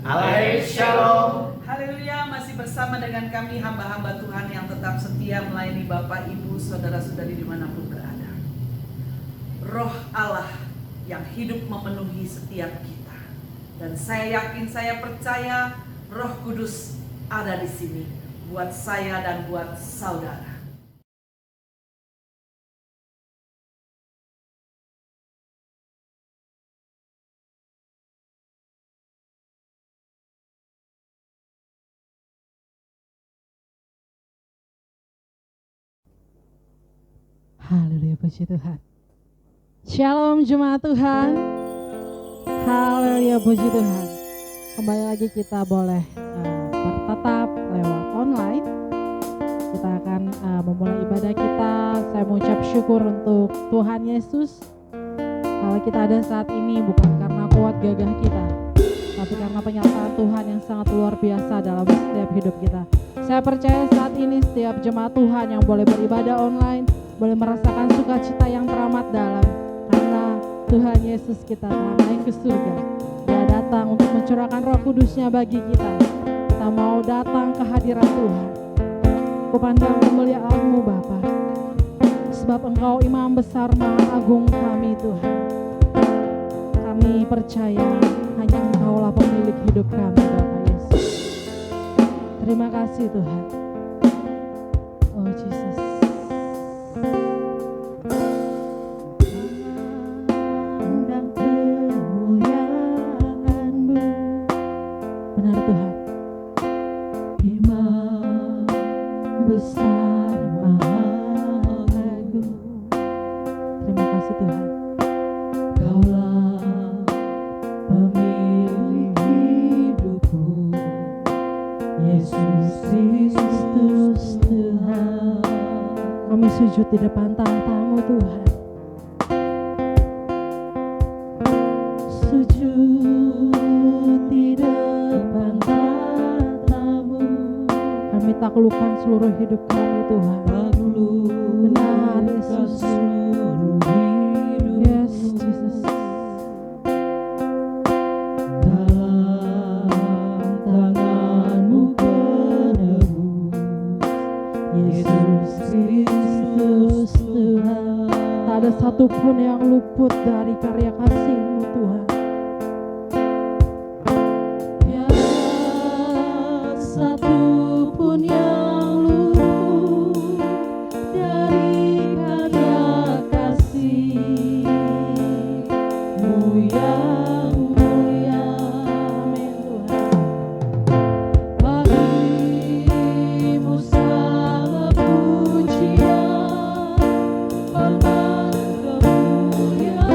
Alaih Shalom. Haleluya, masih bersama dengan kami hamba-hamba Tuhan yang tetap setia melayani Bapak, Ibu, Saudara-saudari dimanapun berada. Roh Allah yang hidup memenuhi setiap kita. Dan saya yakin, saya percaya Roh Kudus ada di sini buat saya dan buat saudara. Haleluya, puji Tuhan. Shalom jemaat Tuhan. Haleluya, puji Tuhan. Kembali lagi kita boleh bertatap lewat online. Kita akan memulai ibadah kita. Saya mengucap syukur untuk Tuhan Yesus. Kalau kita ada saat ini bukan karena kuat gagah kita, tapi karena penyertaan Tuhan yang sangat luar biasa dalam setiap hidup kita. Saya percaya saat ini setiap jemaat Tuhan yang boleh beribadah online boleh merasakan sukacita yang teramat dalam, karena Tuhan Yesus kita telah naik ke surga. Dia datang untuk mencurahkan Roh Kudus-Nya bagi kita. Kita mau datang ke hadirat Tuhan. Kupandang kemuliaan-Mu Bapa, sebab Engkau Imam Besar Maha Agung kami Tuhan. Kami percaya hanya Engkau-lah pemilik hidup kami Bapak Yesus. Terima kasih Tuhan. Oh Jesus. Benar Tuhan. Imam besar Maha Agung. Terima kasih Tuhan. Kaulah pemilik hidupku, Yesus Kristus Tuhan. Kami sujud di depan tahta-Mu Tuhan. Sujud di depan tahta-Mu. Kami taklukkan seluruh hidup kami Tuhan. Benar Yesus. Yes Jesus. Dalam tangan-Mu penebus, Yesus Kristus Tuhan. Tak ada satupun yang luput dari karya kasih-Mu Tuhan. Satupun yang luput dari karya kasih-Mu yang mulia. Amin Tuhan. Bagi-Mu segala pujian, hormat, kemuliaan.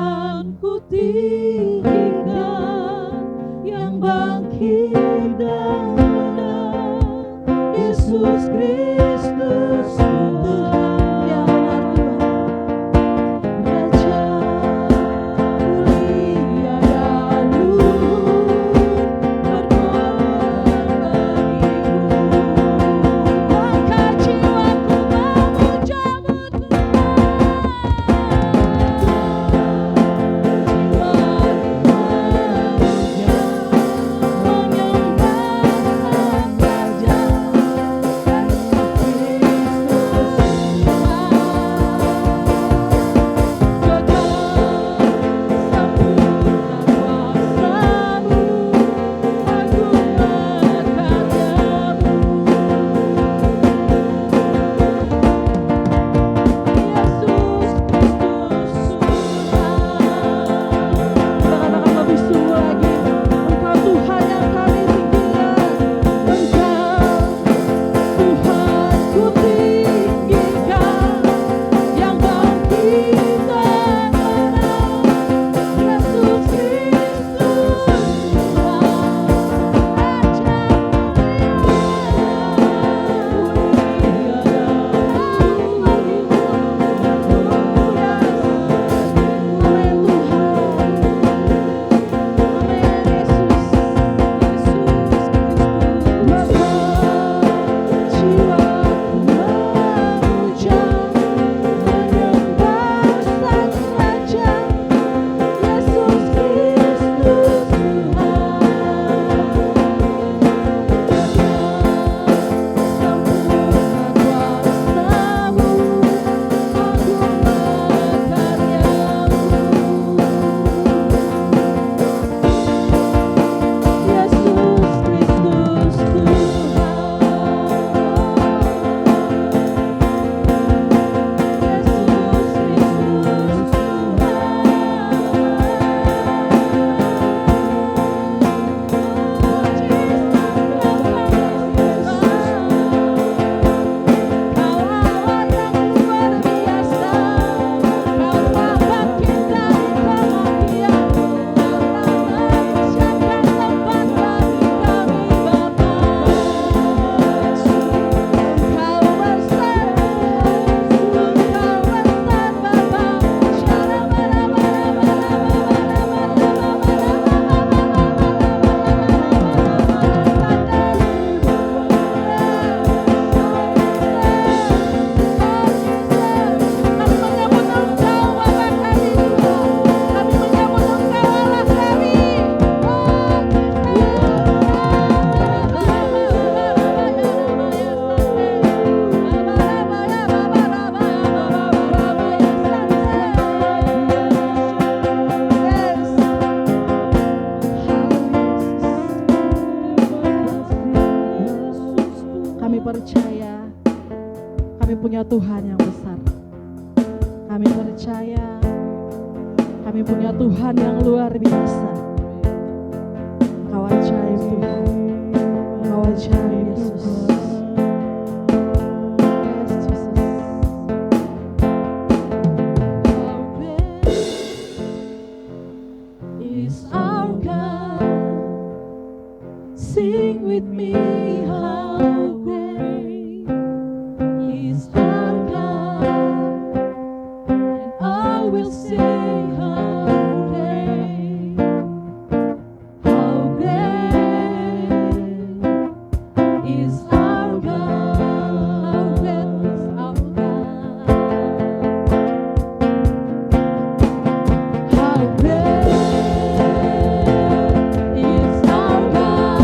Tuhan ku tinggikan, yang bangkit dan menang, Yesus Kristus Tuhan. Ya benar Tuhan, Raja mulia dan luhur, berkorban bagiku, maka jiwaku memujamu percaya kami punya Tuhan yang besar. Kami percaya kami punya Tuhan yang luar biasa. Engkau ajaib Tuhan, Engkau ajaib Yesus. Yes, Jesus. How great is our God? Sing with me, how great is our God, and I will sing how great is our God, how great is our God, how great is our God.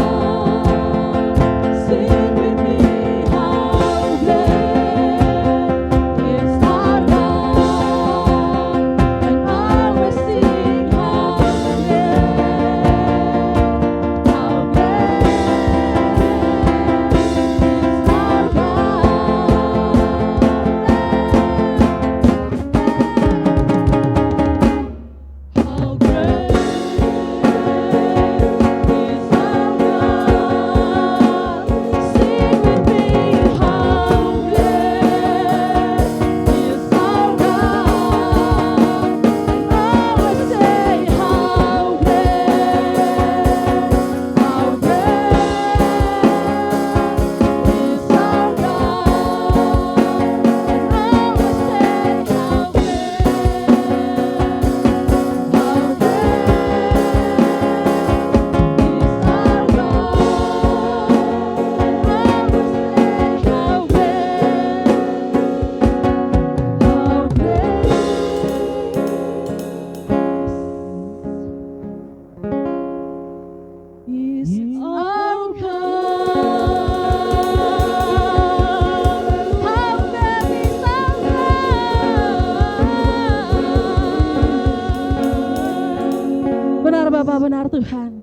Bapa, benar Tuhan.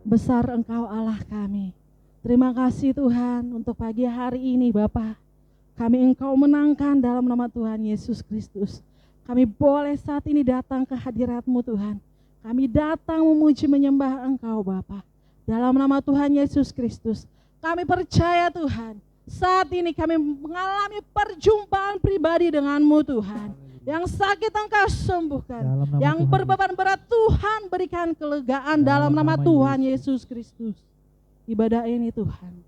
Besar Engkau Allah kami. Terima kasih Tuhan untuk pagi hari ini Bapa. Kami Engkau menangkan dalam nama Tuhan Yesus Kristus. Kami boleh saat ini datang ke hadirat-Mu Tuhan. Kami datang memuji menyembah Engkau Bapa. Dalam nama Tuhan Yesus Kristus. Kami percaya Tuhan. Saat ini kami mengalami perjumpaan pribadi dengan-Mu Tuhan. Yang sakit Engkau sembuhkan. Yang berbeban berat Tuhan berikan kelegaan dalam nama Tuhan Yesus Kristus. Ibadah ini Tuhan,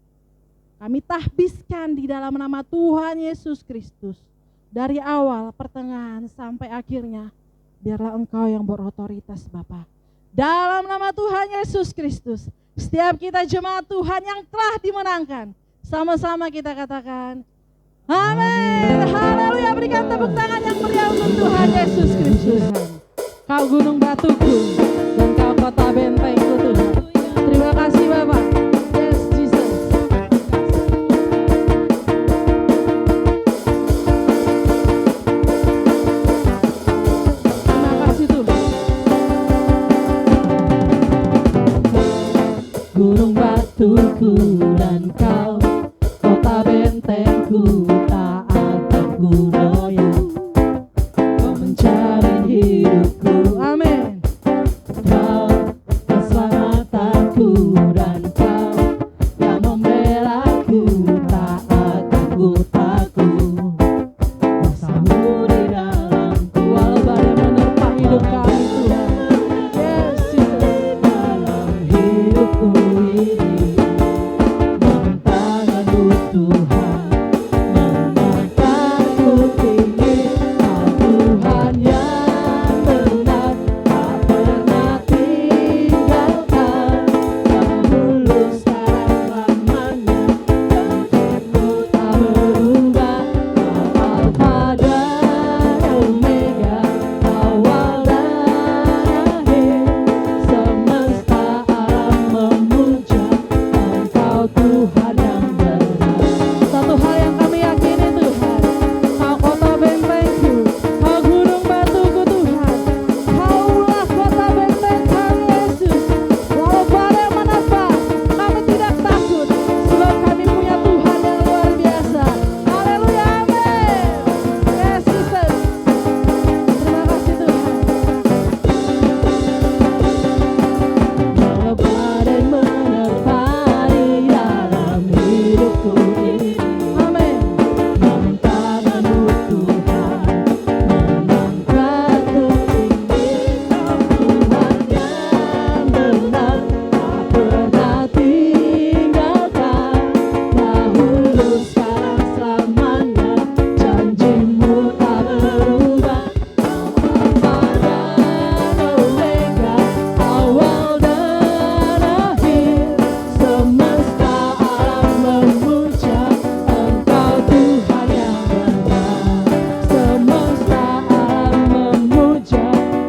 kami tahbiskan di dalam nama Tuhan Yesus Kristus. Dari awal, pertengahan, sampai akhirnya. Biarlah Engkau yang berotoritas Bapa. Dalam nama Tuhan Yesus Kristus. Setiap kita jemaat Tuhan yang telah dimenangkan. Sama-sama kita katakan amin. Haleluya, berikan tepuk tangan yang meriah untuk Tuhan Yesus Kristus. Kau gunung batuku dan kau kota bentengku Tuhan. Terima kasih Bapak. Yes Jesus. Terima kasih Tuhan. Gunung batuku dan kau kota bentengku, tak akan ku goyah. Kau mencari hidupku, amin. Kau keselamatanku dan kau yang membelaku, tak akan ku takut. Bersamamu di dalamku, walau badai menerpa hidup kami Tuhan. Yes, Jesus. Dalam hidupku ini Tuhan, menangkanku tinggi. Kau Tuhan yang benar, tak pernah tinggalkan. Dahulu sekarang lamanya, janjimu tak berubah. Kau Alfa dan Omega, awal dan akhir. Semesta alam memuja Engkau Tuhan yang satu hal yang kami yakini Tuhan, Kau kota bentengku, Kau gunung batuku Tuhan. Kaulah kota benteng kami Yesus. Walau badai menerpa, kami tidak takut, sebab kami punya Tuhan yang luar biasa. Haleluya, amin. Yes Jesus. Terima kasih Tuhan. Walau badai menerpa di dalam hidupku ini, amin. Namun tangan-Mu Tuhan menangkanku tinggi. Kau Tuhan yang benar, tak pernah tinggalkan. Dahulu sekarang selamanya, janjimu tak berubah. Kau Alfa dan Omega, awal dan akhir. Semesta alam memuja Engkau Tuhan yang benar. Semesta alam memuja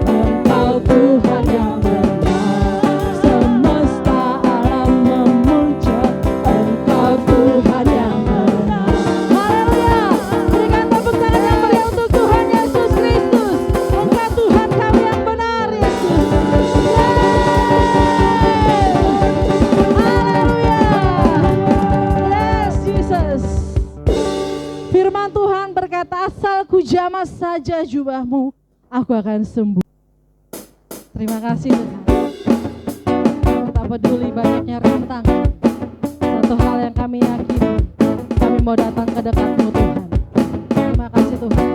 Engkau Tuhan yang benar. Semesta alam memuja Engkau Tuhan yang benar. Haleluya. Berikan tepuk tangan yang meriah untuk Tuhan Yesus Kristus. Engkau Tuhan kami yang benar Yesus. Haleluya. Yes Jesus. Firman Tuhan berkata, asal ku jamah saja jubahmu, aku akan sembuh. Terima kasih Tuhan. Tak peduli banyaknya rintangan, satu hal yang kami yakini, kami mau datang ke dekat-Mu Tuhan. Terima kasih Tuhan.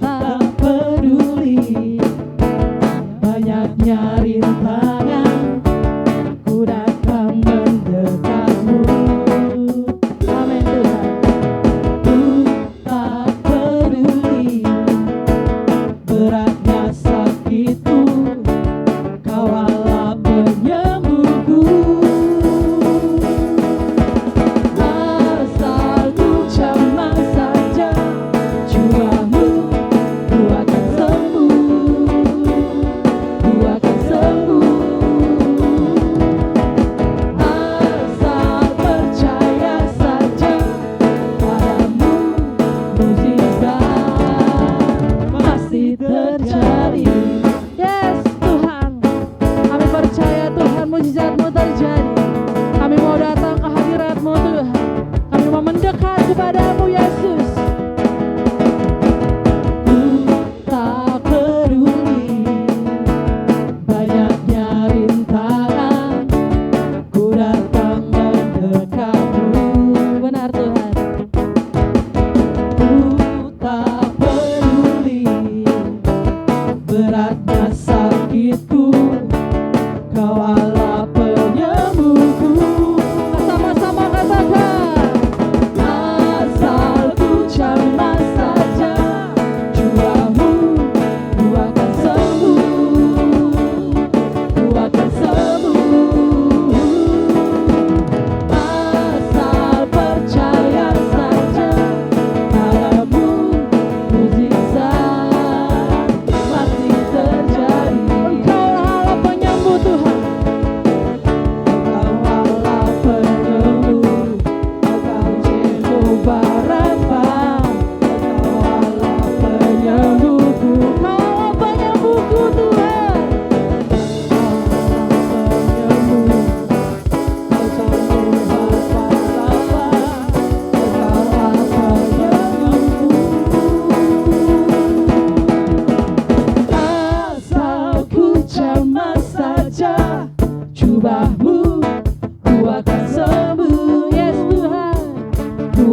Tak peduli banyaknya rintangan, ku datang mendekat-Mu. Amin Tuhan. Ku tak peduli beratnya sakitku, Kau Allah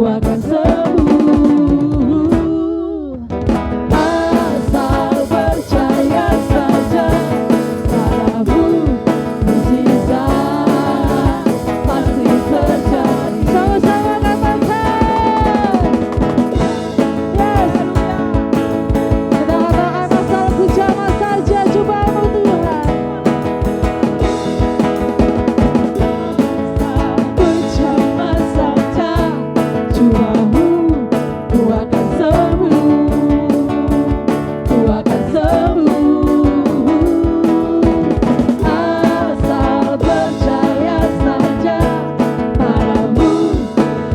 akan sembuh. Asal percaya saja padamu, mukjizat pasti terjadi. Sama-sama katakan, yes. Kita katakan masalahku jamah saja cobamu Tuhan. Percuma saja cobamu, ku akan sembuh, ku akan sembuh. Asal percaya saja padamu,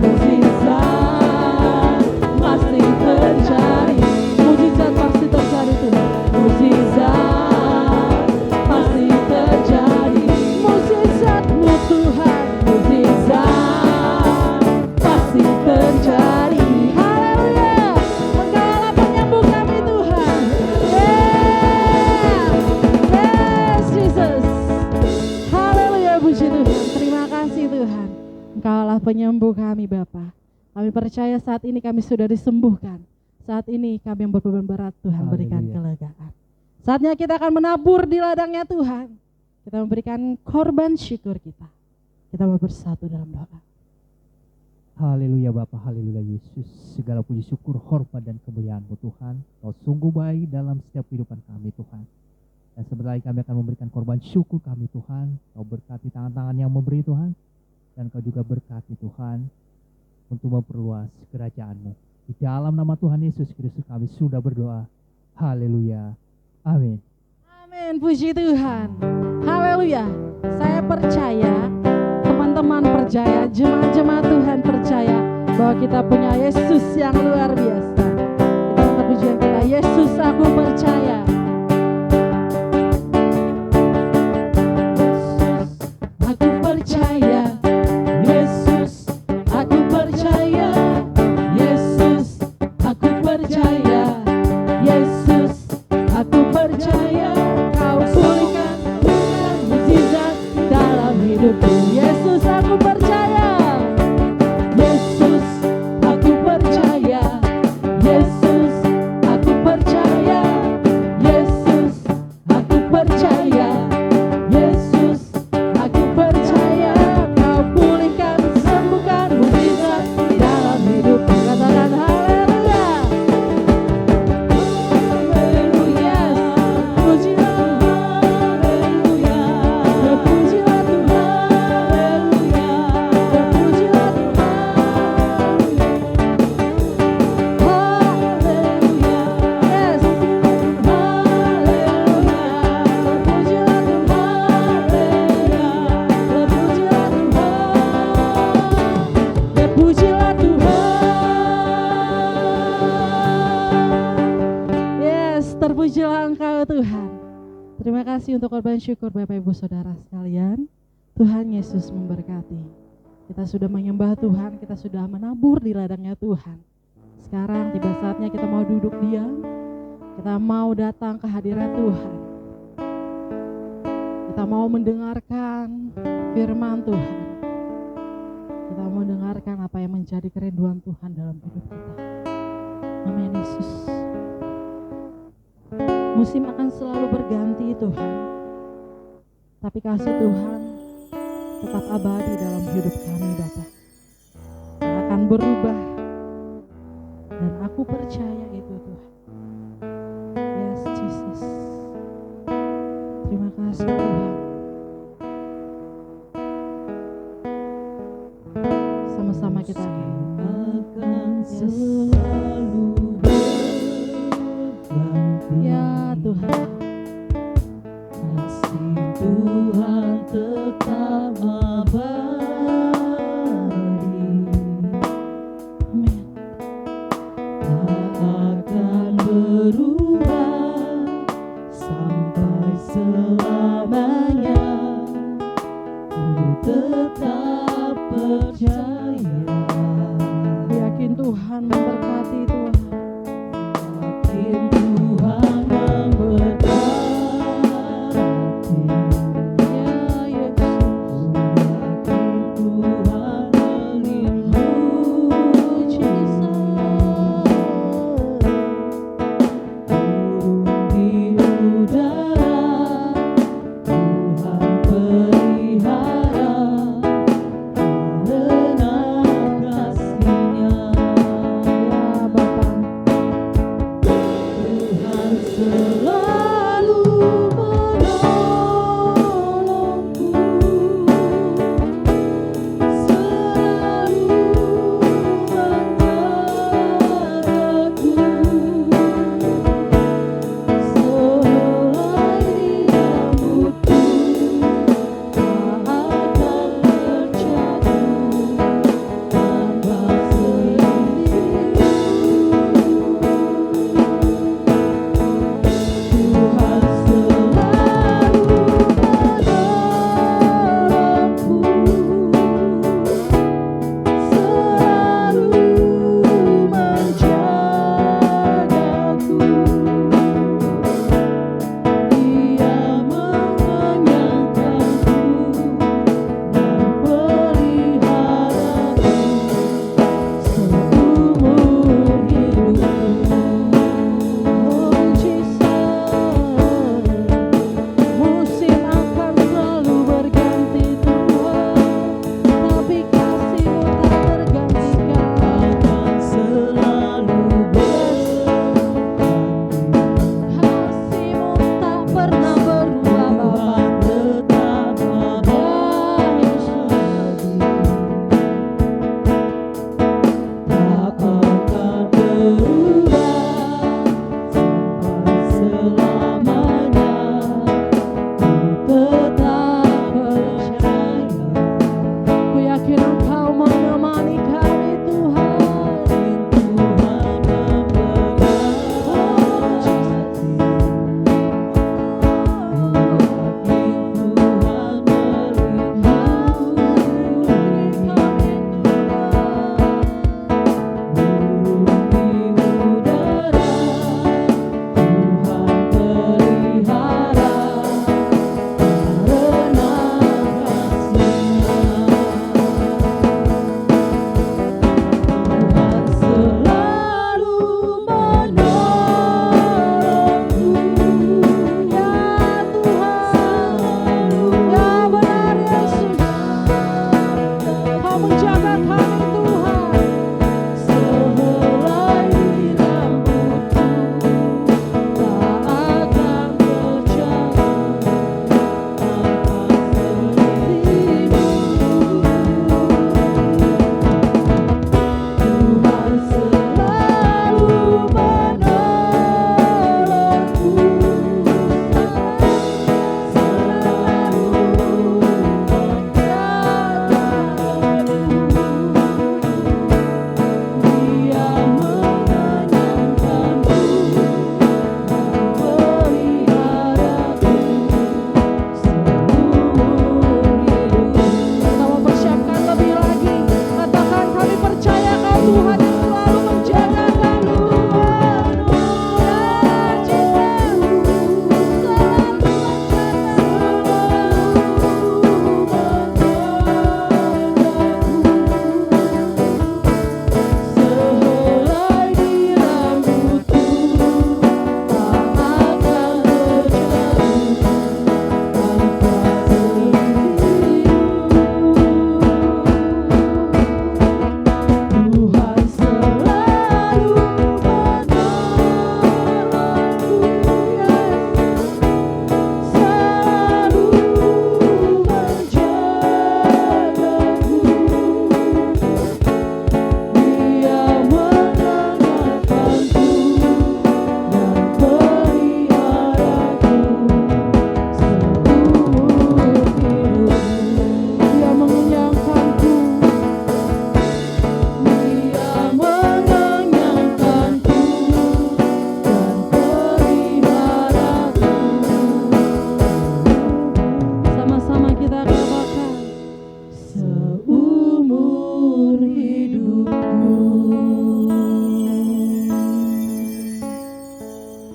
mukjizat pasti terjadi. Mukjizat pasti terjadi Tuhan. Mukjizat pasti terjadi. Mukjizat-Mu Tuhan, mukjizat pasti terjadi. Haleluya, Engkaulah penyembuh kami Tuhan. Yes Jesus. Haleluya, puji Tuhan. Terima kasih Tuhan. Engkaulah penyembuh kami Bapa. Kami percaya saat ini kami sudah disembuhkan. Saat ini kami yang berbeban berat Tuhan berikan kelegaan. Saatnya kita akan menabur di ladangnya Tuhan. Kita memberikan korban syukur kita. Kita mau bersatu dalam doa. Haleluya Bapa, haleluya Yesus. Segala puji syukur, hormat dan kemuliaan-Mu Tuhan. Kau sungguh baik dalam setiap kehidupan kami Tuhan. Dan sebentar lagi kami akan memberikan korban syukur kami Tuhan. Kau berkati tangan-tangan yang memberi Tuhan. Dan Kau juga berkati Tuhan untuk memperluas kerajaan-Mu. Di dalam nama Tuhan Yesus Kristus kami sudah berdoa. Haleluya. Amin. Amin, puji Tuhan. Haleluya. Saya percaya, teman-teman percaya, jemaat-jemaat Tuhan percaya bahwa kita punya Yesus yang luar biasa. Kita angkat pujian kita, Yesus aku percaya. Aku percaya, Yesus aku percaya, Yesus aku percaya, Yesus aku percaya. Kau pulihkan mukjizat dalam hidupku. Yesus aku percaya, Yesus aku percaya, Yesus aku percaya, Yesus aku percaya, Yesus aku percaya. Kau pulihkan, sembuhkan mukjizat dalam hidupku. Katakan haleluya. Haleluya. Pujilah, haleluya. Terpujilah Tuhan, haleluya. Terpujilah Tuhan, haleluya. Yes, haleluya. Terpujilah Tuhan, haleluya. Terpujilah Tuhan, terpujilah Tuhan. Yes, terpujilah Engkau Tuhan. Terima kasih untuk korban syukur Bapak Ibu Saudara sekalian. Tuhan Yesus memberkati. Kita sudah menyembah Tuhan, kita sudah menabur di ladangnya Tuhan. Sekarang tiba saatnya kita mau duduk diam. Kita mau datang ke hadirat Tuhan. Kita mau mendengarkan firman Tuhan. Kita mau mendengarkan apa yang menjadi kerinduan Tuhan dalam hidup kita. Amin Yesus. Musim akan selalu berganti Tuhan, tapi kasih Tuhan tetap abadi dalam hidup kami Bapa. Tak akan berubah, dan aku percaya itu Tuhan. Yes Jesus. Terima kasih Tuhan. Sama-sama kita Akan Yes. selalu berganti. Ya Tuhan. Kasih Tuhan tetap abadi. Amin. Tak akan berubah sampai selamanya. Ku tetap percaya. Yakin Tuhan memberkati Tuhan. Yakin Tuhan memberkati. Ya Yesus. Yakin Tuhan melindungi.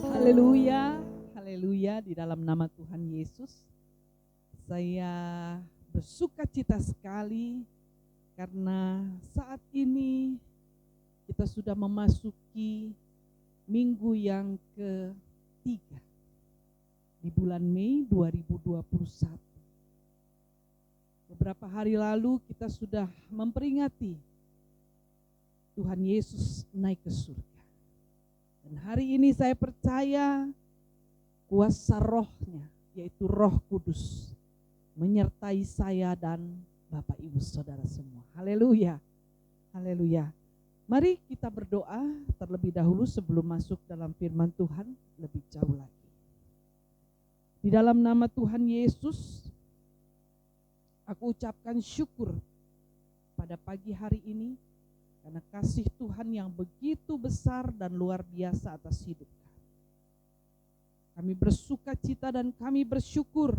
Haleluya, haleluya, di dalam nama Tuhan Yesus. Saya bersuka cita sekali karena saat ini kita sudah memasuki minggu yang ketiga di bulan Mei 2021. Beberapa hari lalu kita sudah memperingati Tuhan Yesus naik ke surga. Dan hari ini saya percaya kuasa rohnya, yaitu Roh Kudus, menyertai saya dan Bapak Ibu Saudara semua. Haleluya, haleluya. Mari kita berdoa terlebih dahulu sebelum masuk dalam firman Tuhan lebih jauh lagi. Di dalam nama Tuhan Yesus, aku ucapkan syukur pada pagi hari ini karena kasih Tuhan yang begitu besar dan luar biasa atas hidup kami. Kami bersuka cita dan kami bersyukur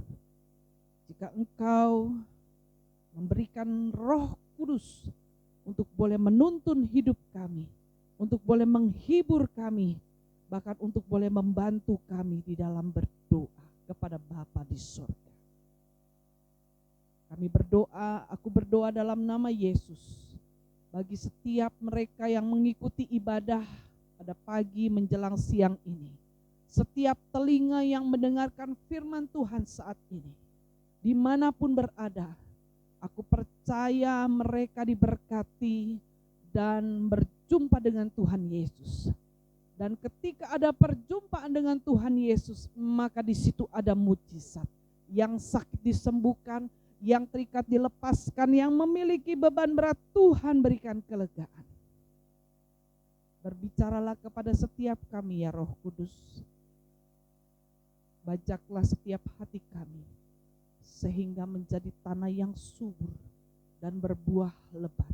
jika Engkau memberikan Roh Kudus untuk boleh menuntun hidup kami, untuk boleh menghibur kami, bahkan untuk boleh membantu kami di dalam berdoa kepada Bapa di surga. Kami berdoa, aku berdoa dalam nama Yesus, bagi setiap mereka yang mengikuti ibadah pada pagi menjelang siang ini. Setiap telinga yang mendengarkan firman Tuhan saat ini, dimanapun berada, aku percaya mereka diberkati dan berjumpa dengan Tuhan Yesus. Dan ketika ada perjumpaan dengan Tuhan Yesus, maka di situ ada mujizat. Yang sakit disembuhkan, yang terikat dilepaskan, yang memiliki beban berat Tuhan berikan kelegaan. Berbicaralah kepada setiap kami ya Roh Kudus. Bajaklah setiap hati kami sehingga menjadi tanah yang subur dan berbuah lebat.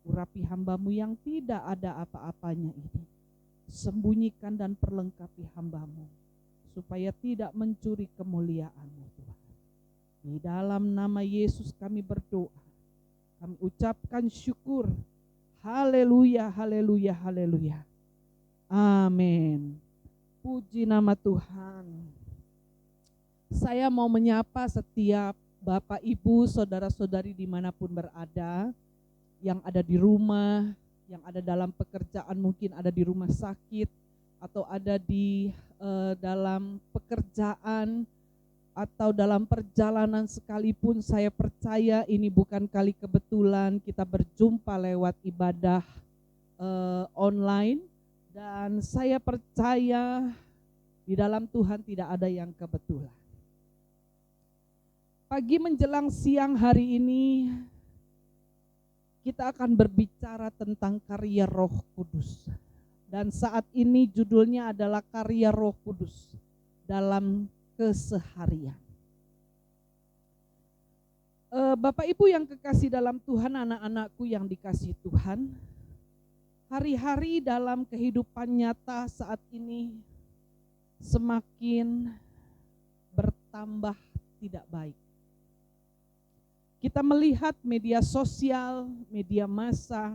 Urapi hamba-Mu yang tidak ada apa-apanya ini. Sembunyikan dan perlengkapi hamba-Mu supaya tidak mencuri kemuliaan-Mu Tuhan. Di dalam nama Yesus kami berdoa. Kami ucapkan syukur. Haleluya, haleluya, haleluya. Amin. Puji nama Tuhan. Saya mau menyapa setiap Bapak, Ibu, Saudara-saudari dimanapun berada. Yang ada di rumah, yang ada dalam pekerjaan, mungkin ada di rumah sakit, atau ada di dalam pekerjaan, atau dalam perjalanan sekalipun. Saya percaya ini bukan kali kebetulan kita berjumpa lewat ibadah online, dan saya percaya di dalam Tuhan tidak ada yang kebetulan. Pagi menjelang siang hari ini kita akan berbicara tentang karya Roh Kudus, dan saat ini judulnya adalah karya Roh Kudus dalam keseharian. Bapak Ibu yang kekasih dalam Tuhan, anak-anakku yang dikasihi Tuhan, hari-hari dalam kehidupan nyata saat ini semakin bertambah tidak baik. Kita melihat media sosial, media massa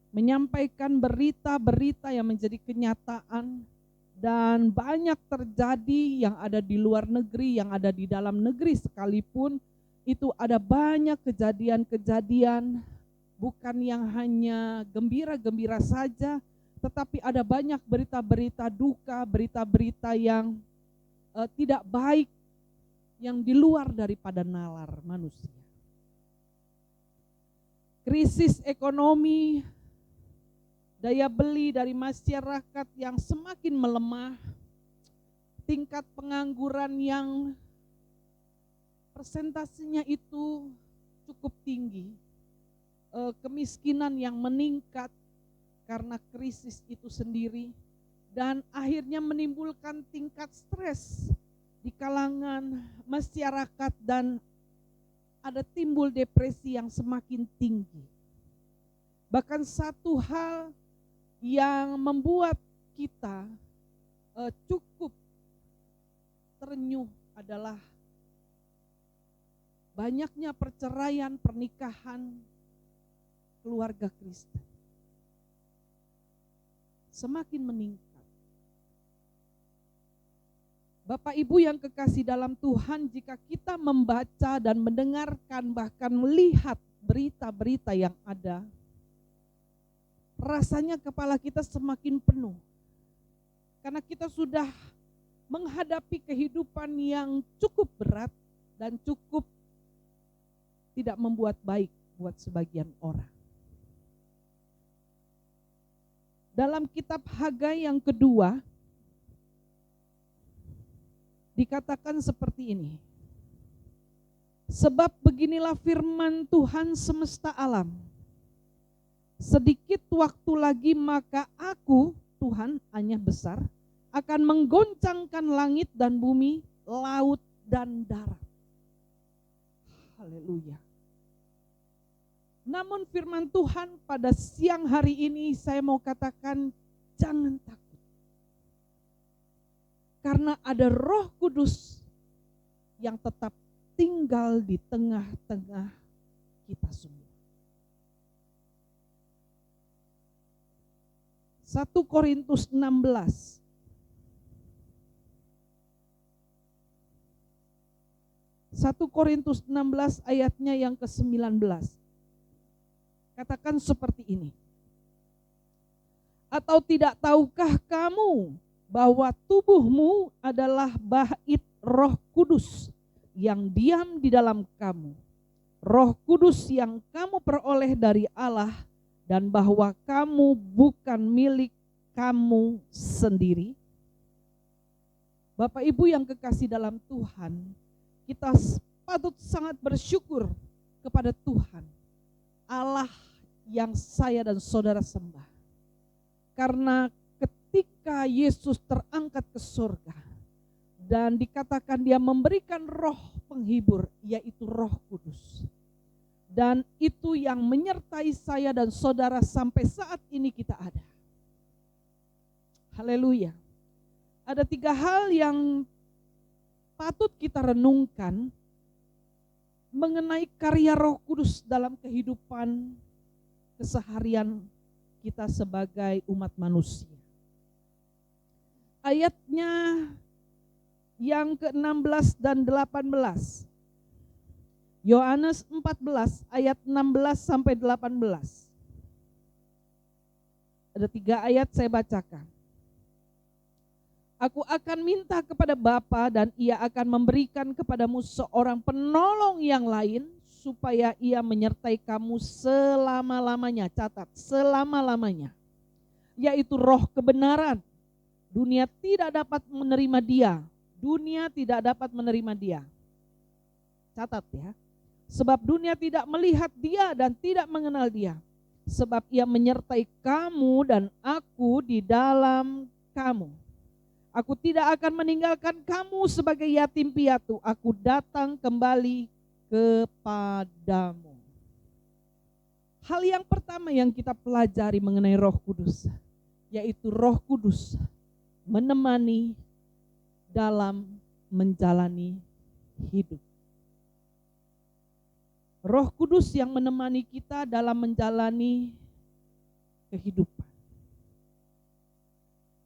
menyampaikan berita-berita yang menjadi kenyataan. Dan banyak terjadi yang ada di luar negeri, yang ada di dalam negeri sekalipun, itu ada banyak kejadian-kejadian, bukan yang hanya gembira-gembira saja, tetapi ada banyak berita-berita duka, berita-berita yang tidak baik, yang di luar daripada nalar manusia. Krisis ekonomi, daya beli dari masyarakat yang semakin melemah, tingkat pengangguran yang persentasenya itu cukup tinggi, kemiskinan yang meningkat karena krisis itu sendiri, dan akhirnya menimbulkan tingkat stres di kalangan masyarakat, dan ada timbul depresi yang semakin tinggi. Bahkan satu hal yang membuat kita cukup terenyuh adalah banyaknya perceraian pernikahan keluarga Kristen semakin meningkat. Bapak Ibu yang kekasih dalam Tuhan, jika kita membaca dan mendengarkan bahkan melihat berita-berita yang ada, rasanya kepala kita semakin penuh. Karena kita sudah menghadapi kehidupan yang cukup berat dan cukup tidak membuat baik buat sebagian orang. Dalam kitab Hagai yang kedua, dikatakan seperti ini. Sebab beginilah firman Tuhan semesta alam. Sedikit waktu lagi maka aku, Tuhan hanya besar, akan menggoncangkan langit dan bumi, laut dan darat. Haleluya. Namun firman Tuhan pada siang hari ini saya mau katakan jangan takut. Karena ada Roh Kudus yang tetap tinggal di tengah-tengah kita semua. 1 Korintus 16. 1 Korintus 16 ayatnya yang ke-19. Katakan seperti ini. Atau tidak tahukah kamu bahwa tubuhmu adalah bait Roh Kudus yang diam di dalam kamu. Roh Kudus yang kamu peroleh dari Allah, dan bahwa kamu bukan milik kamu sendiri. Bapak Ibu yang kekasih dalam Tuhan, kita patut sangat bersyukur kepada Tuhan, Allah yang saya dan saudara sembah. Karena ketika Yesus terangkat ke surga dan dikatakan dia memberikan roh penghibur, yaitu Roh Kudus. Dan itu yang menyertai saya dan saudara sampai saat ini kita ada. Haleluya. Ada 3 hal yang patut kita renungkan mengenai karya Roh Kudus dalam kehidupan keseharian kita sebagai umat manusia. Ayatnya yang ke-16 dan 18. Yohanes 14 ayat 16 sampai 18. Ada 3 ayat saya bacakan. Aku akan minta kepada Bapa dan ia akan memberikan kepadamu seorang penolong yang lain supaya ia menyertai kamu selama-lamanya. Catat, selama-lamanya. Yaitu Roh kebenaran. Dunia tidak dapat menerima dia. Dunia tidak dapat menerima dia. Catat ya. Sebab dunia tidak melihat dia dan tidak mengenal dia. Sebab ia menyertai kamu dan aku di dalam kamu. Aku tidak akan meninggalkan kamu sebagai yatim piatu. Aku datang kembali kepadamu. Hal yang pertama yang kita pelajari mengenai Roh Kudus, yaitu Roh Kudus menemani dalam menjalani hidup. Roh Kudus yang menemani kita dalam menjalani kehidupan.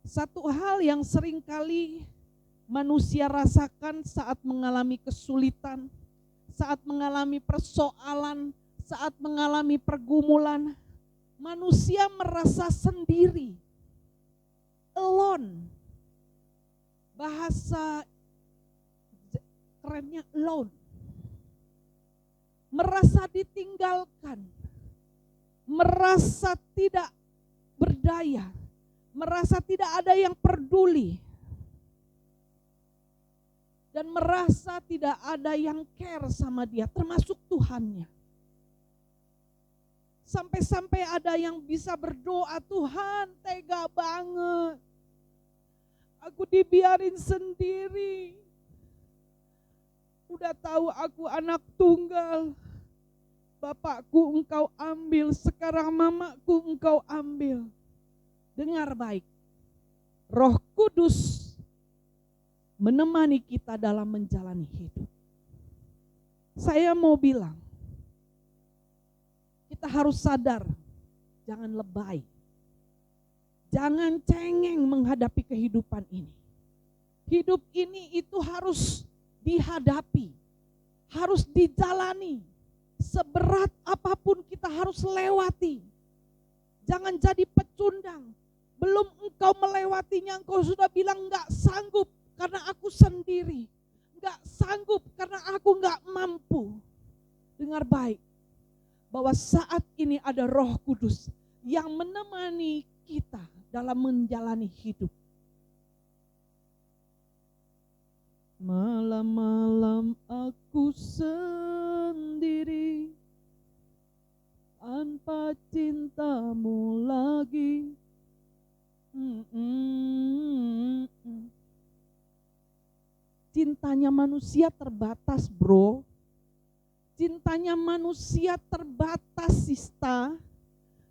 Satu hal yang seringkali manusia rasakan saat mengalami kesulitan, saat mengalami persoalan, saat mengalami pergumulan, manusia merasa sendiri, alone. Bahasa kerennya alone. Merasa ditinggalkan, merasa tidak berdaya, merasa tidak ada yang peduli, dan merasa tidak ada yang care sama dia, termasuk Tuhannya. Sampai-sampai ada yang bisa berdoa, Tuhan tega banget, aku dibiarin sendiri. Udah tahu aku anak tunggal, bapakku engkau ambil, sekarang mamaku engkau ambil. Dengar baik, Roh Kudus menemani kita dalam menjalani hidup. Saya mau bilang, kita harus sadar, jangan lebay. Jangan cengeng menghadapi kehidupan ini. Hidup ini itu harus dihadapi, harus dijalani. Seberat apapun kita harus lewati. Jangan jadi pecundang. Belum engkau melewatinya, engkau sudah bilang enggak sanggup karena aku sendiri. Enggak sanggup karena aku enggak mampu. Dengar baik, bahwa saat ini ada Roh Kudus yang menemani kita dalam menjalani hidup. Malam-malam aku sendiri, tanpa cintamu lagi. Cintanya manusia terbatas, bro. Cintanya manusia terbatas, Sista.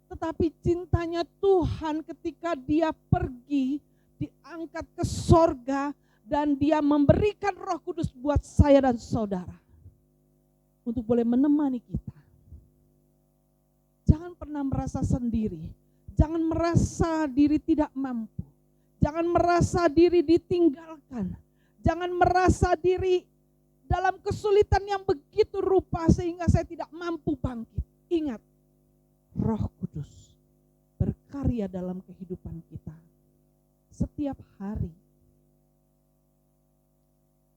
Tetapi cintanya Tuhan ketika dia pergi, diangkat ke sorga, dan dia memberikan Roh Kudus buat saya dan saudara. Untuk boleh menemani kita. Jangan pernah merasa sendiri. Jangan merasa diri tidak mampu. Jangan merasa diri ditinggalkan. Jangan merasa diri dalam kesulitan yang begitu rupa sehingga saya tidak mampu bangkit. Ingat, Roh Kudus berkarya dalam kehidupan kita setiap hari.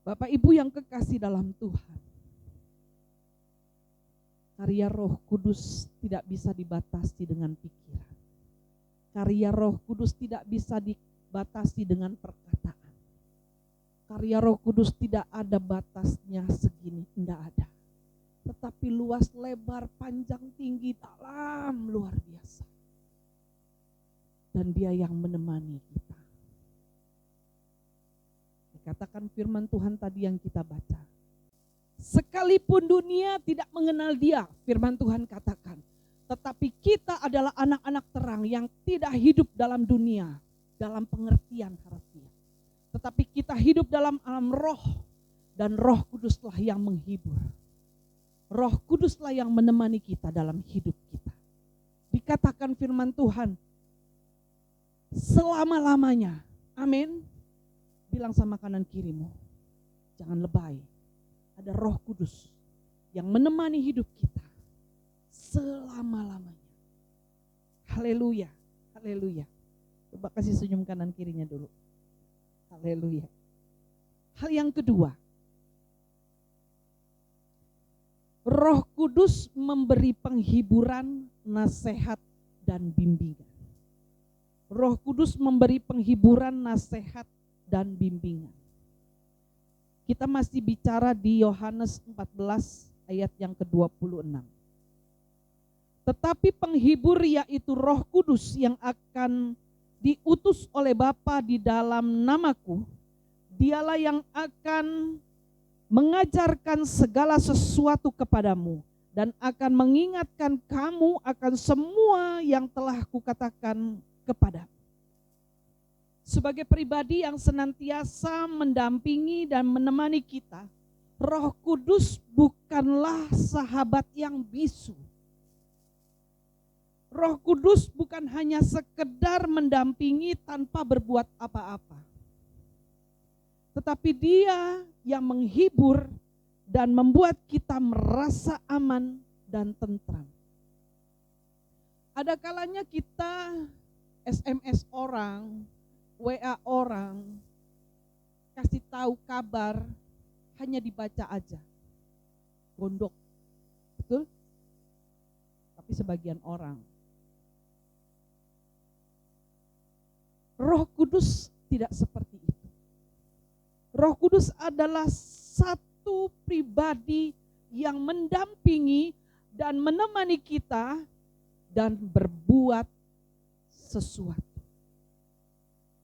Bapak Ibu yang kekasih dalam Tuhan, karya Roh Kudus tidak bisa dibatasi dengan pikiran. Karya Roh Kudus tidak bisa dibatasi dengan perkataan. Karya Roh Kudus tidak ada batasnya segini, tidak ada. Tetapi luas, lebar, panjang, tinggi, dalam, luar biasa. Dan dia yang menemani kita. Dikatakan firman Tuhan tadi yang kita baca. Sekalipun dunia tidak mengenal dia, firman Tuhan katakan. Tetapi kita adalah anak-anak terang yang tidak hidup dalam dunia, dalam pengertian harfiah. Tetapi kita hidup dalam alam roh, dan Roh Kuduslah yang menghibur. Roh Kuduslah yang menemani kita dalam hidup kita. Dikatakan firman Tuhan, selama-lamanya. Amin. Bilang sama kanan kirimu, jangan lebay. Ada Roh Kudus yang menemani hidup kita selama-lamanya. Haleluya, haleluya. Coba kasih senyum kanan kirinya dulu. Haleluya. Hal yang kedua, Roh Kudus memberi penghiburan, nasihat, dan bimbingan. Roh Kudus memberi penghiburan, nasihat, dan bimbingan. Kita masih bicara di Yohanes 14 ayat yang ke-26. Tetapi penghibur yaitu Roh Kudus yang akan diutus oleh Bapa di dalam namaku, dialah yang akan mengajarkan segala sesuatu kepadamu dan akan mengingatkan kamu akan semua yang telah kukatakan kepadamu. Sebagai pribadi yang senantiasa mendampingi dan menemani kita, Roh Kudus bukanlah sahabat yang bisu. Roh Kudus bukan hanya sekedar mendampingi tanpa berbuat apa-apa. Tetapi dia yang menghibur dan membuat kita merasa aman dan tentram. Ada kalanya kita SMS orang, WA orang, kasih tahu kabar, hanya dibaca aja. Gondok. Betul? Tapi sebagian orang. Roh Kudus tidak seperti itu. Roh Kudus adalah satu pribadi yang mendampingi dan menemani kita dan berbuat sesuatu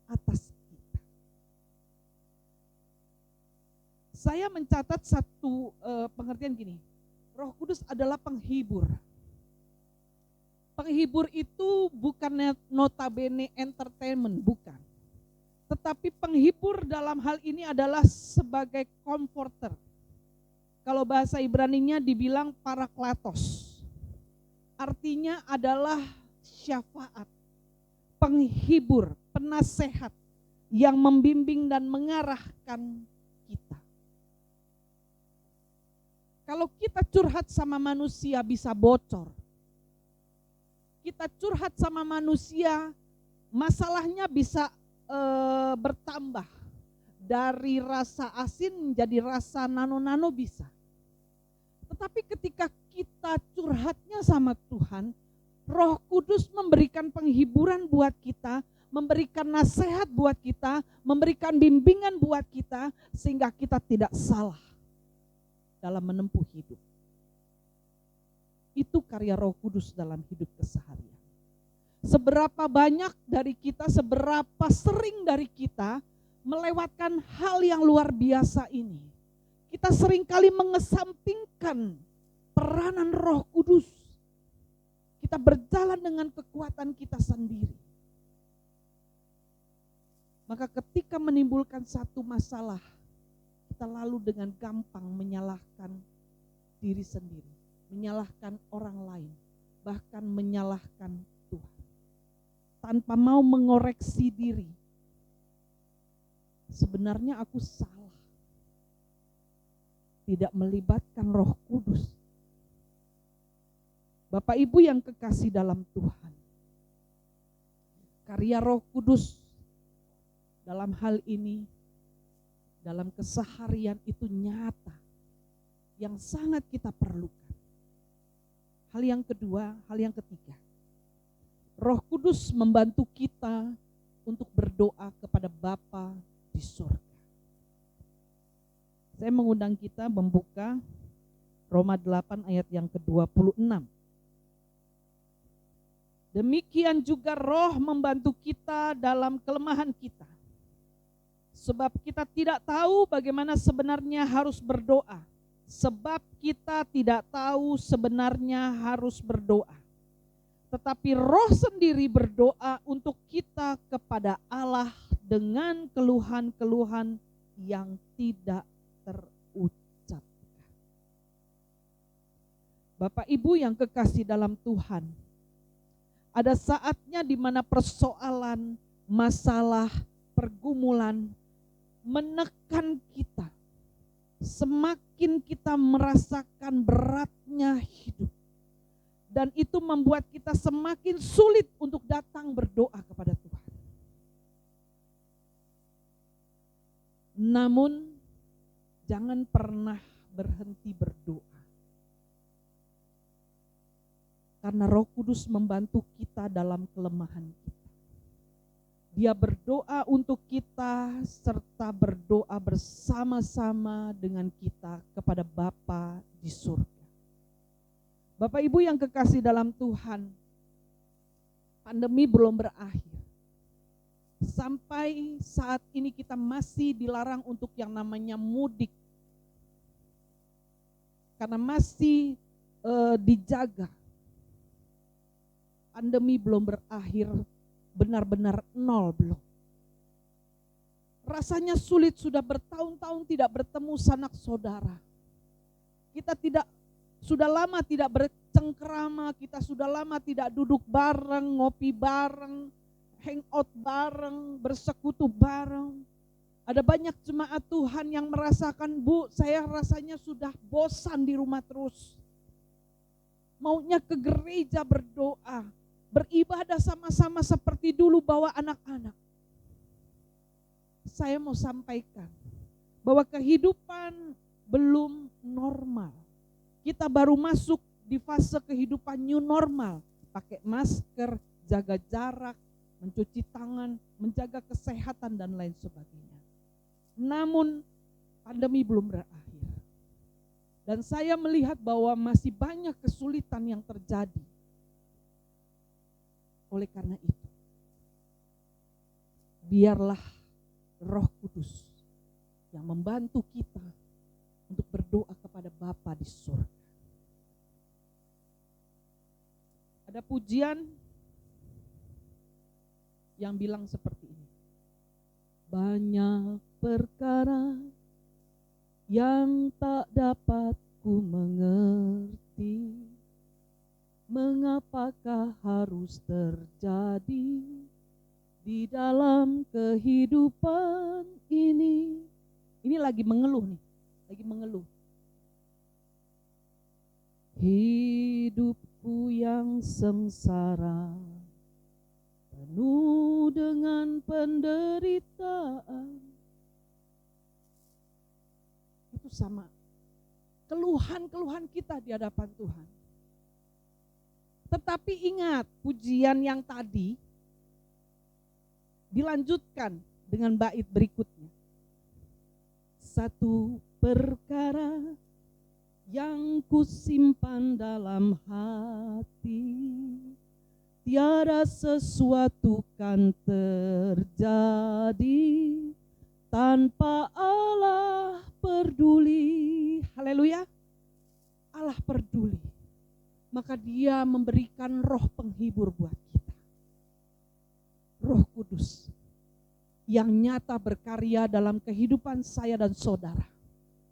atas kita. Saya mencatat satu pengertian gini, Roh Kudus adalah penghibur. Penghibur itu bukan notabene entertainment, bukan. Tetapi penghibur dalam hal ini adalah sebagai comforter. Kalau bahasa Ibraninya dibilang paraklatos. artinya adalah syafaat, penghibur, penasehat yang membimbing dan mengarahkan kita. Kalau kita curhat sama manusia bisa bocor. Kita curhat sama manusia, masalahnya bisa bertambah. Dari rasa asin menjadi rasa nano-nano bisa. Tetapi ketika kita curhatnya sama Tuhan, Roh Kudus memberikan penghiburan buat kita, memberikan nasihat buat kita, memberikan bimbingan buat kita, sehingga kita tidak salah dalam menempuh hidup. Itu karya Roh Kudus dalam hidup keseharian. Seberapa banyak dari kita, seberapa sering dari kita melewatkan hal yang luar biasa ini. Kita seringkali mengesampingkan peranan Roh Kudus. Kita berjalan dengan kekuatan kita sendiri. Maka ketika menimbulkan satu masalah, kita lalu dengan gampang menyalahkan diri sendiri, menyalahkan orang lain, bahkan menyalahkan Tuhan. Tanpa mau mengoreksi diri. Sebenarnya aku salah. Tidak melibatkan Roh Kudus. Bapak Ibu yang kekasih dalam Tuhan. Karya Roh Kudus dalam hal ini, dalam keseharian itu nyata. Yang sangat kita perlukan. Hal yang kedua, hal yang ketiga. Roh Kudus membantu kita untuk berdoa kepada Bapa di surga. Saya mengundang kita membuka Roma 8 ayat yang ke-26. Demikian juga Roh membantu kita dalam kelemahan kita. Sebab kita tidak tahu bagaimana sebenarnya harus berdoa. Sebab kita tidak tahu sebenarnya harus berdoa. Tetapi Roh sendiri berdoa untuk kita kepada Allah dengan keluhan-keluhan yang tidak terucapkan. Bapak Ibu yang kekasih dalam Tuhan, ada saatnya di mana persoalan, masalah, pergumulan menekan kita. Semakin kita merasakan beratnya hidup. Dan itu membuat kita semakin sulit untuk datang berdoa kepada Tuhan. Namun jangan pernah berhenti berdoa. Karena Roh Kudus membantu kita dalam kelemahan kita. Dia berdoa untuk kita serta berdoa bersama-sama dengan kita kepada Bapa di surga. Bapak Ibu yang kekasih dalam Tuhan, pandemi belum berakhir. Sampai saat ini kita masih dilarang untuk yang namanya mudik. Karena masih dijaga. Pandemi belum berakhir, benar-benar nol belum. Rasanya sulit, sudah bertahun-tahun tidak bertemu sanak saudara. Kita sudah lama tidak bercengkerama, kita sudah lama tidak duduk bareng, ngopi bareng, hangout bareng, bersekutu bareng. Ada banyak jemaat Tuhan yang merasakan, Bu, saya rasanya sudah bosan di rumah terus. Maunya ke gereja berdoa, beribadah sama-sama seperti dulu bawa anak-anak. Saya mau sampaikan bahwa kehidupan belum normal. Kita baru masuk di fase kehidupan new normal. Pakai masker, jaga jarak, mencuci tangan, menjaga kesehatan dan lain sebagainya. Namun pandemi belum berakhir. Dan saya melihat bahwa masih banyak kesulitan yang terjadi. Oleh karena itu, biarlah Roh Kudus yang membantu kita untuk berdoa kepada Bapa di surga. Ada pujian yang bilang seperti ini. Banyak perkara yang tak dapat ku mengerti, mengapakah harus terjadi di dalam kehidupan ini? Ini lagi mengeluh nih, lagi mengeluh. Hidupku yang sengsara, penuh dengan penderitaan. Itu sama keluhan-keluhan kita di hadapan Tuhan. Tetapi ingat, pujian yang tadi dilanjutkan dengan bait berikutnya. Satu perkara yang kusimpan dalam hati, tiada sesuatu kan terjadi tanpa Allah peduli. Haleluya. Allah peduli. Maka Dia memberikan roh penghibur buat kita. Roh Kudus yang nyata berkarya dalam kehidupan saya dan saudara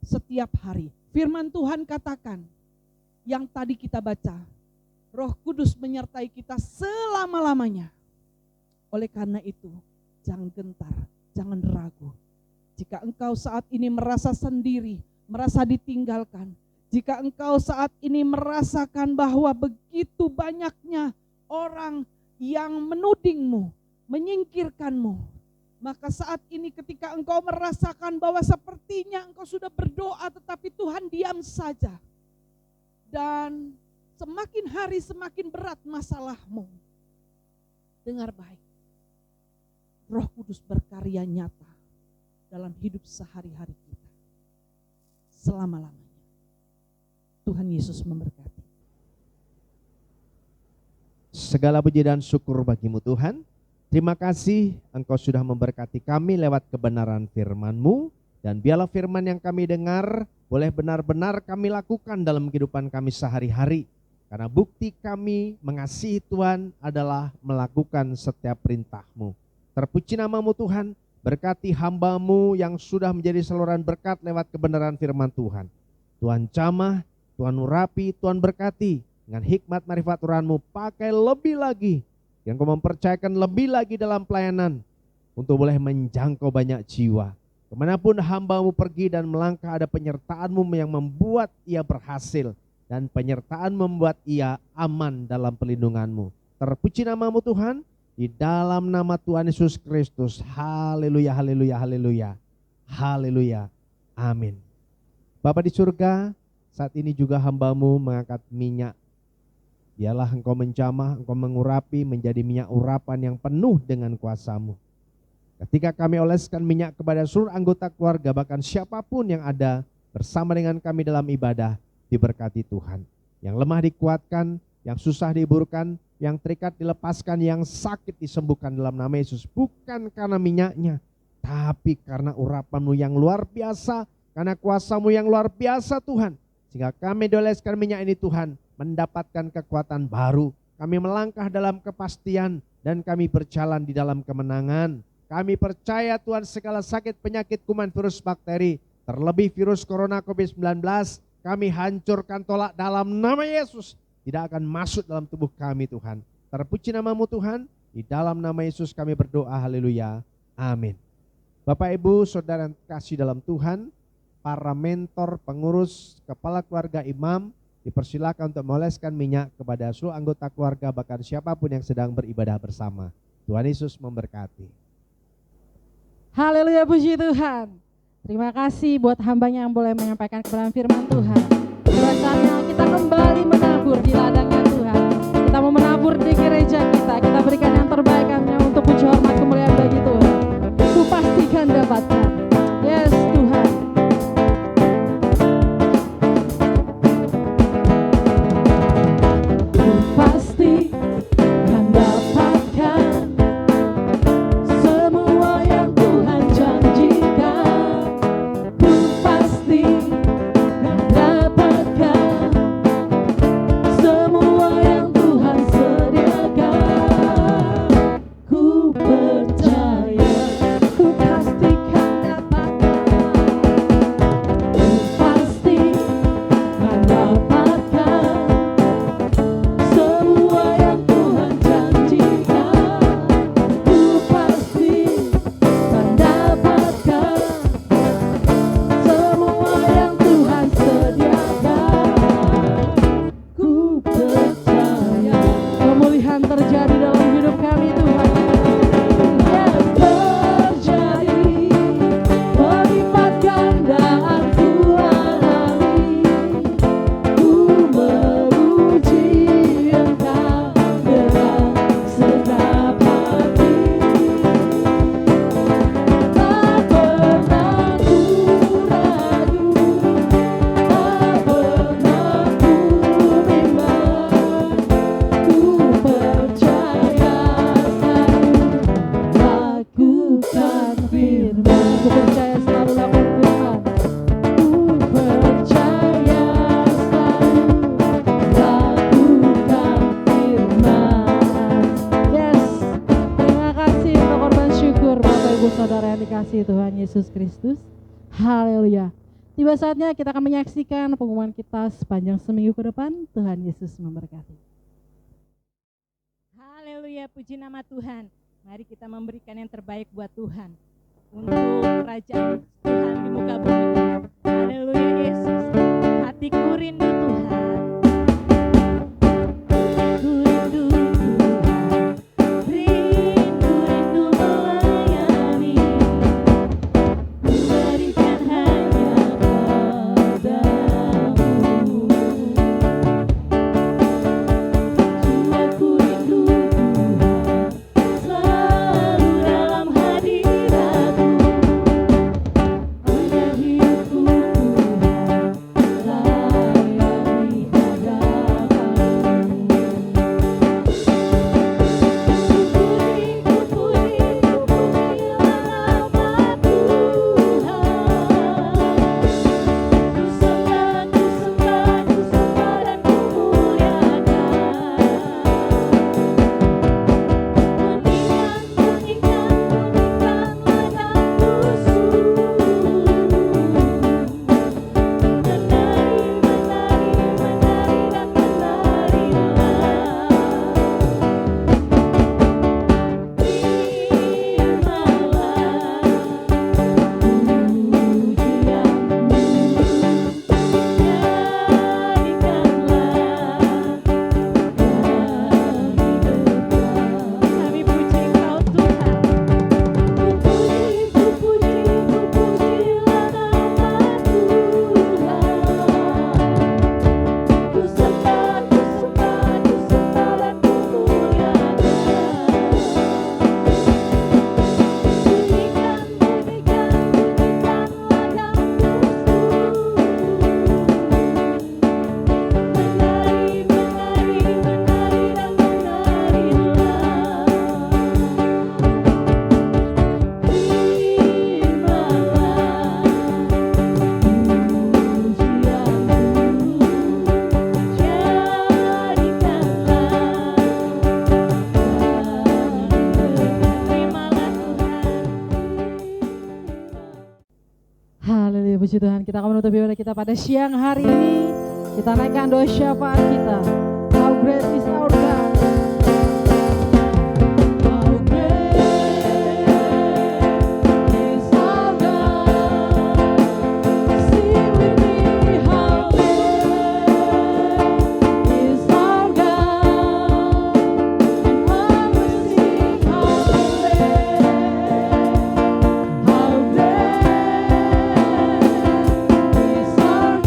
setiap hari. Firman Tuhan katakan yang tadi kita baca, Roh Kudus menyertai kita selama-lamanya. Oleh karena itu, jangan gentar, jangan ragu. Jika engkau saat ini merasa sendiri, merasa ditinggalkan, jika engkau saat ini merasakan bahwa begitu banyaknya orang yang menudingmu, menyingkirkanmu, maka saat ini ketika engkau merasakan bahwa sepertinya engkau sudah berdoa tetapi Tuhan diam saja, dan semakin hari semakin berat masalahmu, dengar baik, Roh Kudus berkarya nyata dalam hidup sehari-hari kita selama-lamanya. Tuhan Yesus memberkati. Segala puji dan syukur bagimu Tuhan. Terima kasih Engkau sudah memberkati kami lewat kebenaran firman-Mu. Dan biarlah firman yang kami dengar boleh benar-benar kami lakukan dalam kehidupan kami sehari-hari. Karena bukti kami mengasihi Tuhan adalah melakukan setiap perintah-Mu. Terpuji nama-Mu Tuhan, berkati hamba-Mu yang sudah menjadi saluran berkat lewat kebenaran firman Tuhan. Tuhan jamah, Tuhan urapi, Tuhan berkati. Dengan hikmat marifat Tuhan-Mu pakai lebih lagi. Yang Kau mempercayakan lebih lagi dalam pelayanan. Untuk boleh menjangkau banyak jiwa. Kemanapun hamba-Mu pergi dan melangkah, ada penyertaan-Mu yang membuat ia berhasil. Dan penyertaan membuat ia aman dalam perlindungan-Mu. Terpuji nama-Mu Tuhan. Di dalam nama Tuhan Yesus Kristus. Haleluya, haleluya, haleluya. Haleluya. Amin. Bapa di surga, saat ini juga hamba-Mu mengangkat minyak. Biarlah Engkau menjamah, Engkau mengurapi menjadi minyak urapan yang penuh dengan kuasa-Mu. Ketika kami oleskan minyak kepada seluruh anggota keluarga, bahkan siapapun yang ada bersama dengan kami dalam ibadah, diberkati Tuhan. Yang lemah dikuatkan, yang susah dihiburkan, yang terikat dilepaskan, yang sakit disembuhkan dalam nama Yesus. Bukan karena minyaknya, tapi karena urapan-Mu yang luar biasa, karena kuasa-Mu yang luar biasa Tuhan. Sehingga kami dioleskan minyak ini Tuhan, mendapatkan kekuatan baru. Kami melangkah dalam kepastian dan kami berjalan di dalam kemenangan. Kami percaya Tuhan segala sakit, penyakit, kuman, virus, bakteri, terlebih virus corona COVID-19, kami hancurkan, tolak dalam nama Yesus. Tidak akan masuk dalam tubuh kami Tuhan. Terpuji nama-Mu Tuhan, di dalam nama Yesus kami berdoa, haleluya, amin. Bapak Ibu Saudara yang kasih dalam Tuhan, para mentor, pengurus, kepala keluarga, imam, dipersilakan untuk mengoleskan minyak kepada seluruh anggota keluarga, bahkan siapapun yang sedang beribadah bersama. Tuhan Yesus memberkati. Haleluya, puji Tuhan. Terima kasih buat hambanya yang boleh menyampaikan kebenaran firman Tuhan. Saatnya kita kembali menabur di ladangnya Tuhan. Kita mau menabur di gereja kita. Kita berikan yang terbaik hanya untuk puji hormat kemuliaan bagi Tuhan. Ku pastikan dapatkan. Yes Tuhan. Ku pastikan dapatkan semua yang Tuhan janjikan. Ku pastikan dapatkan semua yang Tuhan sediakan. terjadi dalam hidup kami Tuhan. Yes, terjadi berlipat gandaan Tuhan kami. Ku memuji Engkau dengan segenap hati. Tak pernah ku ragu, tak pernah ku bimbang. Ku percaya selalu lakukan firman. Ku percaya selalu lakukan firman. Ku percaya selalu lakukan firman. Yes, terima kasih untuk korban syukur Bapak Ibu Saudara yang dikasihi Tuhan Yesus Kristus. Haleluya. Tiba saatnya kita akan menyaksikan pengumuman kita sepanjang seminggu ke depan. Tuhan Yesus memberkati. Haleluya, puji nama Tuhan. Mari kita memberikan yang terbaik buat Tuhan. Untuk kerajaan Tuhan di muka bumi. Haleluya Yesus. Hatiku rindu Tuhan. Ku rindu Tuhan. Rindu melayani. Ku berikan hanya padamu. Jiwaku rindu Tuhan, selalu dalam hadirat-Mu. Hanya hidupku Tuhan, layak di hadapan-Mu. Ku puji nama Tuhan. Ku sembah dan ku muliakan. Bunyikan lagu khusus. Menari dan kami puji Engkau Tuhan. Ku pujilah nama Tuhan. Ku sembah dan ku muliakan. Bunyikan lagu Haleluya, puji Tuhan. Kita akan menutup ibadah kita pada siang hari ini. Kita naikkan doa syafaat kita. How great is our God. How great is our God. Sing with me, how great is our God. And I will sing, how great, how great is our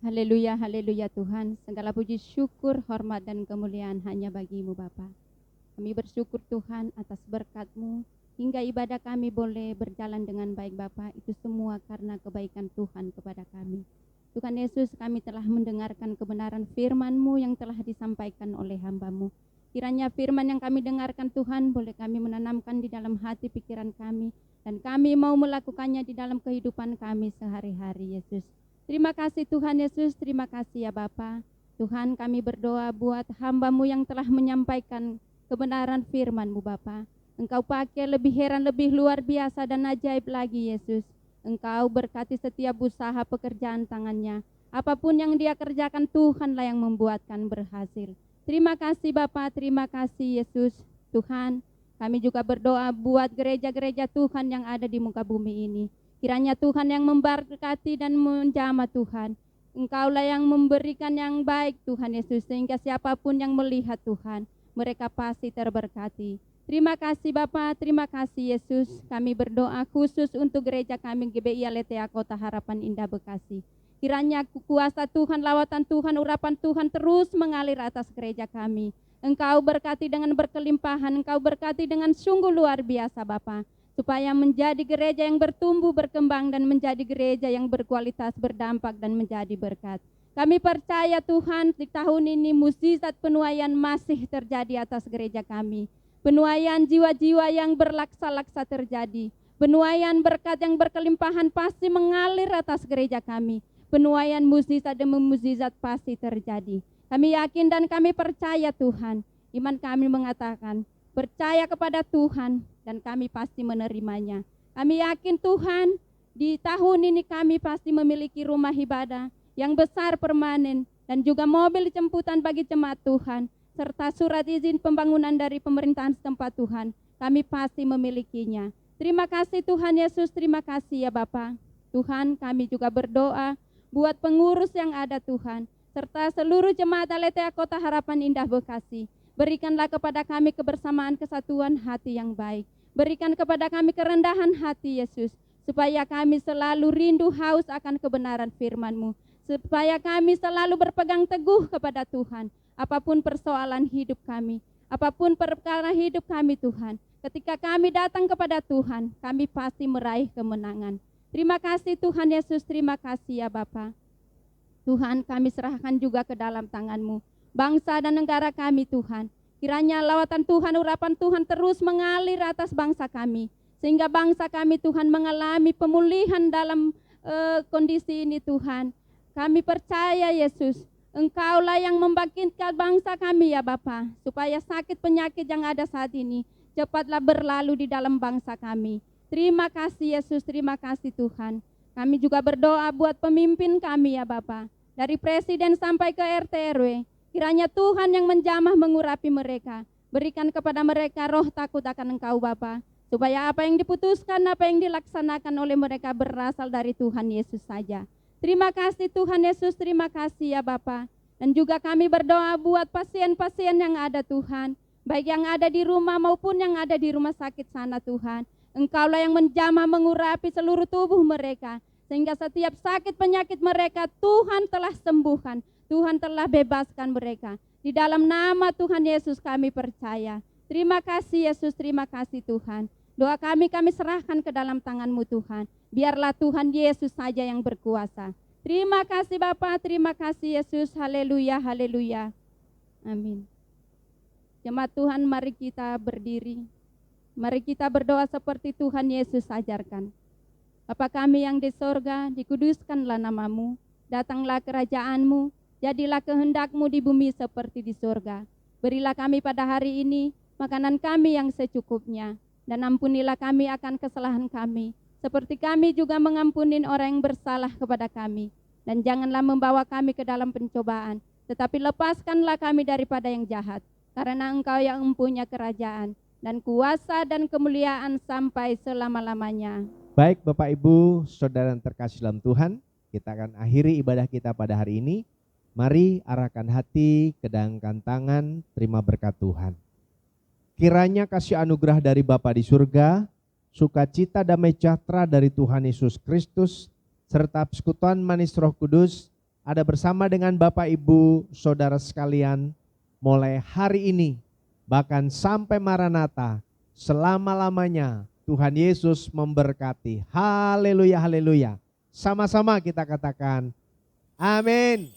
Haleluya, haleluya Tuhan. Segala puji syukur, hormat dan kemuliaan hanya bagi-Mu Bapa. Kami bersyukur Tuhan atas berkat-Mu hingga ibadah kami boleh berjalan dengan baik Bapa. Itu semua karena kebaikan Tuhan kepada kami. Tuhan Yesus, kami telah mendengarkan kebenaran firman-Mu yang telah disampaikan oleh hamba-Mu. Kiranya firman yang kami dengarkan Tuhan boleh kami menanamkan di dalam hati pikiran kami, dan kami mau melakukannya di dalam kehidupan kami sehari-hari Yesus. Terima kasih Tuhan Yesus, terima kasih ya Bapa. Tuhan, kami berdoa buat hamba-Mu yang telah menyampaikan kebenaran firman-Mu Bapa. Engkau pakai lebih heran, lebih luar biasa dan ajaib lagi Yesus. Engkau berkati setiap usaha pekerjaan tangannya. Apapun yang dia kerjakan, Tuhanlah yang membuatkan berhasil. Terima kasih Bapa, terima kasih Yesus. Tuhan, kami juga berdoa buat gereja-gereja Tuhan yang ada di muka bumi ini. Kiranya Tuhan yang memberkati dan menjamah Tuhan. Engkaulah yang memberikan yang baik Tuhan Yesus, sehingga siapapun yang melihat Tuhan, mereka pasti terberkati. Terima kasih Bapa, terima kasih Yesus. Kami berdoa khusus untuk gereja kami GBI Aletheia Kota Harapan Indah Bekasi. Kiranya kuasa Tuhan, lawatan Tuhan, urapan Tuhan terus mengalir atas gereja kami. Engkau berkati dengan berkelimpahan, Engkau berkati dengan sungguh luar biasa Bapa, supaya menjadi gereja yang bertumbuh, berkembang, dan menjadi gereja yang berkualitas, berdampak, dan menjadi berkat. Kami percaya Tuhan, di tahun ini mukjizat penuaian masih terjadi atas gereja kami. Penuaian jiwa-jiwa yang berlaksa-laksa terjadi. Penuaian berkat yang berkelimpahan pasti mengalir atas gereja kami. Penuaian mukjizat demi mukjizat pasti terjadi. Kami yakin dan kami percaya Tuhan. Iman kami mengatakan, percaya kepada Tuhan dan kami pasti menerimanya. Kami yakin Tuhan, di tahun ini kami pasti memiliki rumah ibadah yang besar permanen dan juga mobil jemputan bagi jemaat Tuhan, serta surat izin pembangunan dari pemerintahan setempat Tuhan, kami pasti memilikinya. Terima kasih Tuhan Yesus, terima kasih ya Bapa. Tuhan, kami juga berdoa buat pengurus yang ada Tuhan, serta seluruh jemaat Aletheia Kota Harapan Indah Bekasi. Berikanlah kepada kami kebersamaan kesatuan hati yang baik. Berikan kepada kami kerendahan hati Yesus, supaya kami selalu rindu haus akan kebenaran firman-Mu, supaya kami selalu berpegang teguh kepada Tuhan. Apapun persoalan hidup kami, apapun perkara hidup kami Tuhan, ketika kami datang kepada Tuhan, kami pasti meraih kemenangan. Terima kasih Tuhan Yesus, terima kasih ya Bapa. Tuhan, kami serahkan juga ke dalam tangan-Mu bangsa dan negara kami Tuhan. Kiranya lawatan Tuhan, urapan Tuhan terus mengalir atas bangsa kami, sehingga bangsa kami Tuhan mengalami pemulihan dalam kondisi ini Tuhan. Kami percaya Yesus, Engkaulah yang membangkitkan bangsa kami ya Bapa, supaya sakit penyakit yang ada saat ini cepatlah berlalu di dalam bangsa kami. Terima kasih Yesus, terima kasih Tuhan. Kami juga berdoa buat pemimpin kami ya Bapa, dari presiden sampai ke RT RW. Kiranya Tuhan yang menjamah mengurapi mereka. Berikan kepada mereka roh takut akan Engkau Bapa, supaya apa yang diputuskan, apa yang dilaksanakan oleh mereka berasal dari Tuhan Yesus saja. Terima kasih Tuhan Yesus, terima kasih ya Bapa. Dan juga kami berdoa buat pasien-pasien yang ada Tuhan, baik yang ada di rumah maupun yang ada di rumah sakit sana Tuhan. Engkaulah yang menjamah mengurapi seluruh tubuh mereka, sehingga setiap sakit penyakit mereka Tuhan telah sembuhkan, Tuhan telah bebaskan mereka. Di dalam nama Tuhan Yesus kami percaya. Terima kasih Yesus, terima kasih Tuhan. Doa kami serahkan ke dalam tangan-Mu Tuhan. Biarlah Tuhan Yesus saja yang berkuasa. Terima kasih Bapa, terima kasih Yesus. Haleluya, haleluya. Amin. Jemaat Tuhan, mari kita berdiri. Mari kita berdoa seperti Tuhan Yesus ajarkan. Bapa kami yang di sorga, dikuduskanlah nama-Mu. Datanglah kerajaan-Mu. Jadilah kehendak-Mu di bumi seperti di sorga. Berilah kami pada hari ini makanan kami yang secukupnya. Dan ampunilah kami akan kesalahan kami, seperti kami juga mengampuni orang yang bersalah kepada kami. Dan janganlah membawa kami ke dalam pencobaan, tetapi lepaskanlah kami daripada yang jahat. Karena Engkau yang mempunyai kerajaan, dan kuasa dan kemuliaan sampai selama-lamanya. Baik Bapak Ibu, saudara yang terkasih dalam Tuhan, kita akan akhiri ibadah kita pada hari ini. Mari arahkan hati, kedangkan tangan, terima berkat Tuhan. Kiranya kasih anugerah dari Bapa di surga, sukacita damai sejahtera dari Tuhan Yesus Kristus, serta persekutuan manis Roh Kudus ada bersama dengan Bapak Ibu Saudara sekalian mulai hari ini bahkan sampai Maranatha, selama-lamanya. Tuhan Yesus memberkati. Haleluya, haleluya. Sama-sama kita katakan amin.